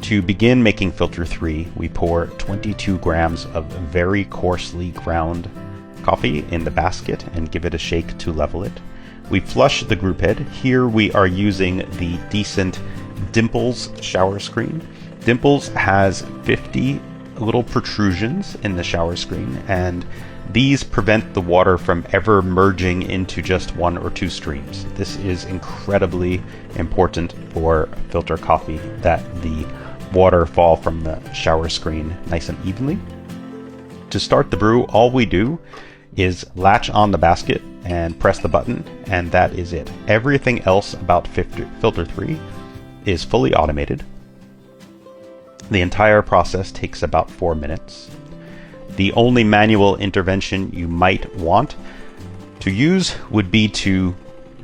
To begin making Filter 3, we pour 22 grams of very coarsely ground coffee in the basket and give it a shake to level it. We flush the group head. Here we are using the decent Dimples shower screen. Dimples has 50 little protrusions in the shower screen, and these prevent the water from ever merging into just one or two streams. This is incredibly important for filter coffee, that the water fall from the shower screen nice and evenly. To start the brew, all we do is latch on the basket and press the button, and that is it. Everything else about Filter 3 is fully automated. The entire process takes about 4 minutes. The only manual intervention you might want to use would be to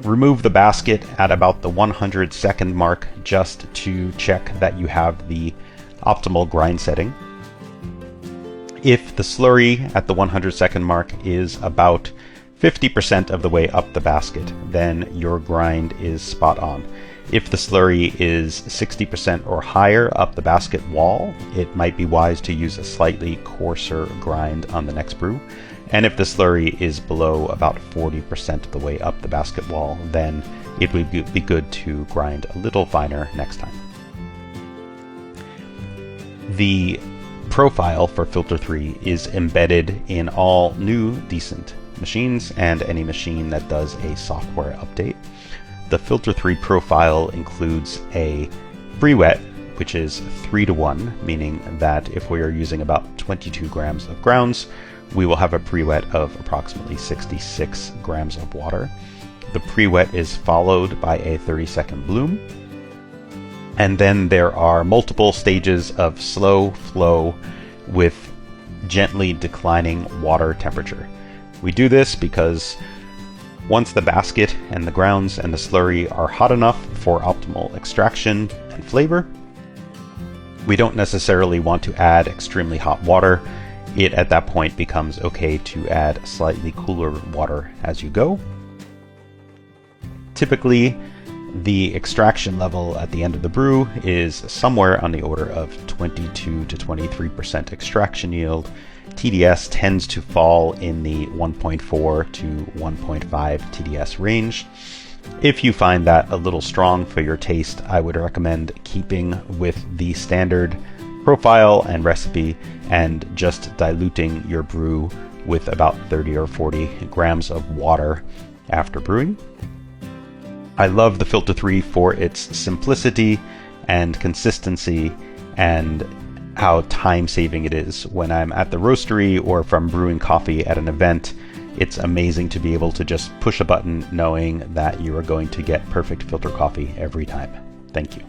remove the basket at about the 100-second mark, just to check that you have the optimal grind setting. If the slurry at the 100-second mark is about 50% of the way up the basket, then your grind is spot on. If the slurry is 60% or higher up the basket wall, it might be wise to use a slightly coarser grind on the next brew. And if the slurry is below about 40% of the way up the basket wall, then it would be good to grind a little finer next time. The profile for Filter 3 is embedded in all new decent machines and any machine that does a software update. The Filter 3 profile includes a pre-wet, which is 3:1, meaning that if we are using about 22 grams of grounds, we will have a pre-wet of approximately 66 grams of water. The pre-wet is followed by a 30-second bloom. And then there are multiple stages of slow flow with gently declining water temperature. We do this because once the basket and the grounds and the slurry are hot enough for optimal extraction and flavor, we don't necessarily want to add extremely hot water. It at that point becomes okay to add slightly cooler water as you go. Typically, the extraction level at the end of the brew is somewhere on the order of 22 to 23% extraction yield. TDS tends to fall in the 1.4 to 1.5 TDS range. If you find that a little strong for your taste, I would recommend keeping with the standard profile and recipe and just diluting your brew with about 30 or 40 grams of water after brewing. I love the Filter 3 for its simplicity and consistency and how time-saving it is. When I'm at the roastery or if I'm brewing coffee at an event, it's amazing to be able to just push a button knowing that you are going to get perfect filter coffee every time. Thank you.